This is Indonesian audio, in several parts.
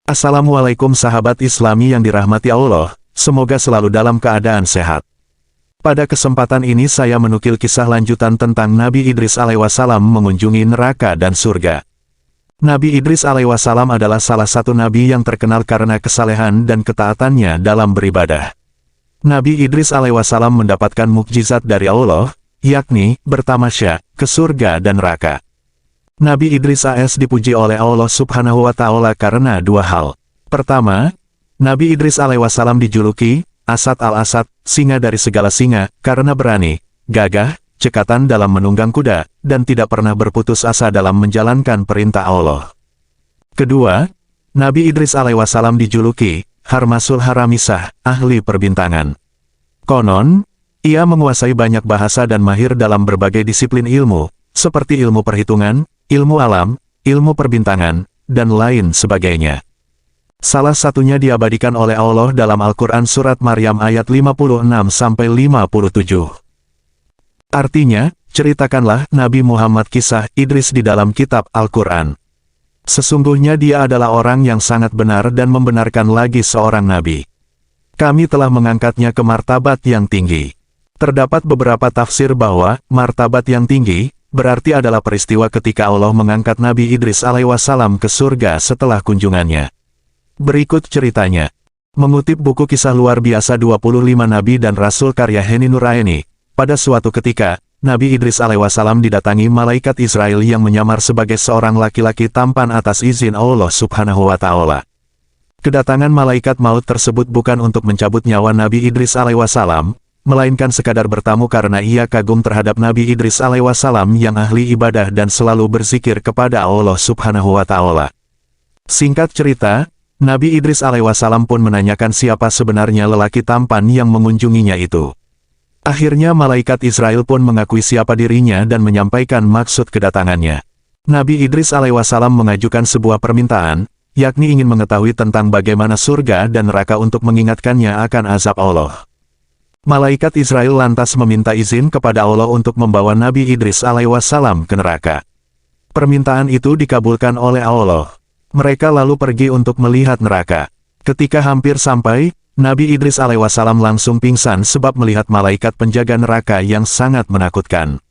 Assalamualaikum sahabat Islami yang dirahmati Allah, semoga selalu dalam keadaan sehat. Pada kesempatan ini saya menukil kisah lanjutan tentang Nabi Idris alaihissalam mengunjungi neraka dan surga. Nabi Idris alaihissalam adalah salah satu nabi yang terkenal karena kesalehan dan ketaatannya dalam beribadah. Nabi Idris alaihissalam mendapatkan mukjizat dari Allah, yakni bertamasya ke surga dan neraka. Nabi Idris AS dipuji oleh Allah Subhanahu wa Ta'ala karena dua hal. Pertama, Nabi Idris alaihissalam dijuluki Asad al-Asad, singa dari segala singa, karena berani, gagah, cekatan dalam menunggang kuda, dan tidak pernah berputus asa dalam menjalankan perintah Allah. Kedua, Nabi Idris alaihissalam dijuluki Harmasul Haramisah, ahli perbintangan. Konon, ia menguasai banyak bahasa dan mahir dalam berbagai disiplin ilmu, seperti ilmu perhitungan, ilmu alam, ilmu perbintangan, dan lain sebagainya. Salah satunya diabadikan oleh Allah dalam Al-Quran Surat Maryam ayat 56-57. Artinya, ceritakanlah Nabi Muhammad kisah Idris di dalam kitab Al-Quran. Sesungguhnya dia adalah orang yang sangat benar dan membenarkan lagi seorang nabi. Kami telah mengangkatnya ke martabat yang tinggi. Terdapat beberapa tafsir bahwa martabat yang tinggi berarti adalah peristiwa ketika Allah mengangkat Nabi Idris alaihissalam ke surga setelah kunjungannya. Berikut ceritanya. Mengutip buku kisah luar biasa 25 Nabi dan Rasul karya Heni Nuraini, pada suatu ketika, Nabi Idris alaihissalam didatangi malaikat Israel yang menyamar sebagai seorang laki-laki tampan atas izin Allah Subhanahu wa Ta'ala. Kedatangan malaikat maut tersebut bukan untuk mencabut nyawa Nabi Idris alaihissalam, melainkan sekadar bertamu karena ia kagum terhadap Nabi Idris alaihissalam yang ahli ibadah dan selalu berzikir kepada Allah Subhanahu wa Ta'ala. Singkat cerita, Nabi Idris alaihissalam pun menanyakan siapa sebenarnya lelaki tampan yang mengunjunginya itu. Akhirnya malaikat Israel pun mengakui siapa dirinya dan menyampaikan maksud kedatangannya. Nabi Idris alaihissalam mengajukan sebuah permintaan, yakni ingin mengetahui tentang bagaimana surga dan neraka untuk mengingatkannya akan azab Allah. Malaikat Israel lantas meminta izin kepada Allah untuk membawa Nabi Idris alaihissalam ke neraka. Permintaan itu dikabulkan oleh Allah. Mereka lalu pergi untuk melihat neraka. Ketika hampir sampai, Nabi Idris alaihissalam langsung pingsan sebab melihat malaikat penjaga neraka yang sangat menakutkan.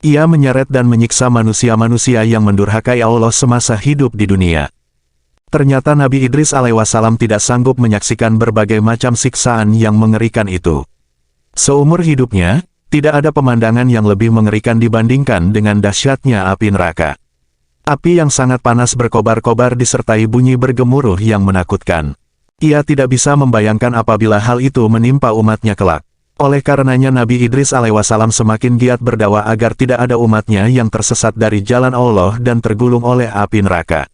Ia menyeret dan menyiksa manusia-manusia yang mendurhakai Allah semasa hidup di dunia. Ternyata Nabi Idris alaihissalam tidak sanggup menyaksikan berbagai macam siksaan yang mengerikan itu. Seumur hidupnya, tidak ada pemandangan yang lebih mengerikan dibandingkan dengan dahsyatnya api neraka. Api yang sangat panas berkobar-kobar disertai bunyi bergemuruh yang menakutkan. Ia tidak bisa membayangkan apabila hal itu menimpa umatnya kelak. Oleh karenanya Nabi Idris alaihissalam semakin giat berdakwah agar tidak ada umatnya yang tersesat dari jalan Allah dan tergulung oleh api neraka.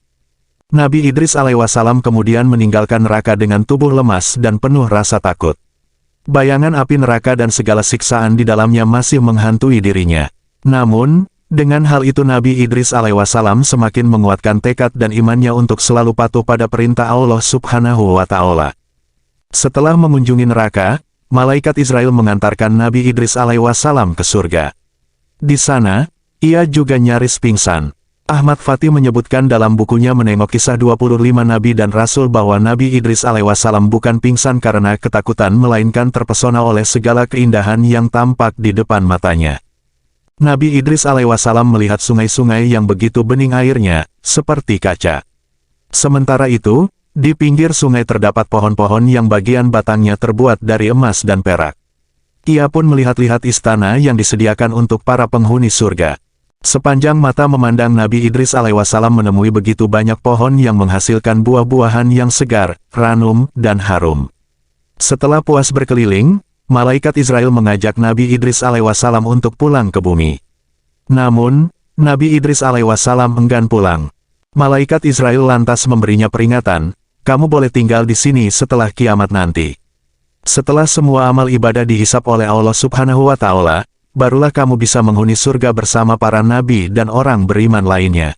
Nabi Idris alaihissalam kemudian meninggalkan neraka dengan tubuh lemas dan penuh rasa takut. Bayangan api neraka dan segala siksaan di dalamnya masih menghantui dirinya. Namun, dengan hal itu Nabi Idris alaihissalam semakin menguatkan tekad dan imannya untuk selalu patuh pada perintah Allah Subhanahu wa Ta'ala. Setelah mengunjungi neraka, malaikat Israel mengantarkan Nabi Idris alaihissalam ke surga. Di sana, ia juga nyaris pingsan. Ahmad Fatih menyebutkan dalam bukunya Menengok Kisah 25 Nabi dan Rasul bahwa Nabi Idris alaihissalam bukan pingsan karena ketakutan melainkan terpesona oleh segala keindahan yang tampak di depan matanya. Nabi Idris alaihissalam melihat sungai-sungai yang begitu bening airnya, seperti kaca. Sementara itu, di pinggir sungai terdapat pohon-pohon yang bagian batangnya terbuat dari emas dan perak. Ia pun melihat-lihat istana yang disediakan untuk para penghuni surga. Sepanjang mata memandang Nabi Idris alaihissalam menemui begitu banyak pohon yang menghasilkan buah-buahan yang segar, ranum, dan harum. Setelah puas berkeliling, malaikat Israel mengajak Nabi Idris alaihissalam untuk pulang ke bumi. Namun, Nabi Idris alaihissalam enggan pulang. Malaikat Israel lantas memberinya peringatan, kamu boleh tinggal di sini setelah kiamat nanti. Setelah semua amal ibadah dihisap oleh Allah Subhanahu wa Ta'ala, barulah kamu bisa menghuni surga bersama para nabi dan orang beriman lainnya.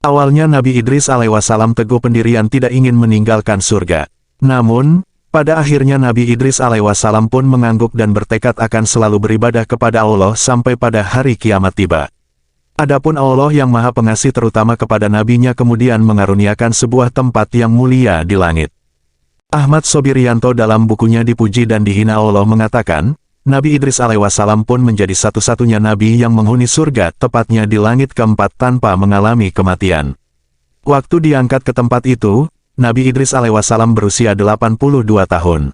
Awalnya Nabi Idris alaihissalam teguh pendirian tidak ingin meninggalkan surga. Namun, pada akhirnya Nabi Idris alaihissalam pun mengangguk dan bertekad akan selalu beribadah kepada Allah sampai pada hari kiamat tiba. Adapun Allah yang Maha Pengasih terutama kepada nabinya kemudian mengaruniakan sebuah tempat yang mulia di langit. Ahmad Sobirianto dalam bukunya Dipuji dan Dihina Allah mengatakan, Nabi Idris alaihissalam pun menjadi satu-satunya nabi yang menghuni surga tepatnya di langit keempat tanpa mengalami kematian. Waktu diangkat ke tempat itu, Nabi Idris alaihissalam berusia 82 tahun.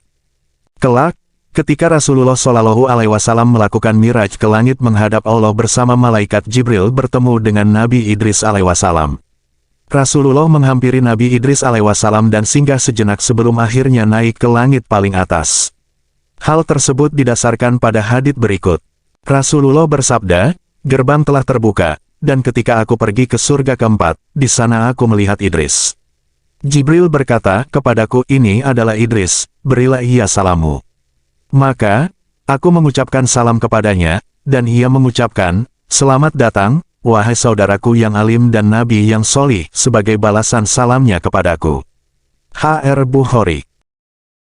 Kelak, ketika Rasulullah Shallallahu Alaihi Wasallam melakukan miraj ke langit menghadap Allah bersama malaikat Jibril bertemu dengan Nabi Idris alaihissalam. Rasulullah menghampiri Nabi Idris alaihissalam dan singgah sejenak sebelum akhirnya naik ke langit paling atas. Hal tersebut didasarkan pada hadits berikut. Rasulullah bersabda, gerbang telah terbuka, dan ketika aku pergi ke surga keempat, di sana aku melihat Idris. Jibril berkata kepadaku, ini adalah Idris, berilah ia salammu. Maka, aku mengucapkan salam kepadanya, dan ia mengucapkan, selamat datang, wahai saudaraku yang alim dan nabi yang solih, sebagai balasan salamnya kepadaku. H.R. Bukhari.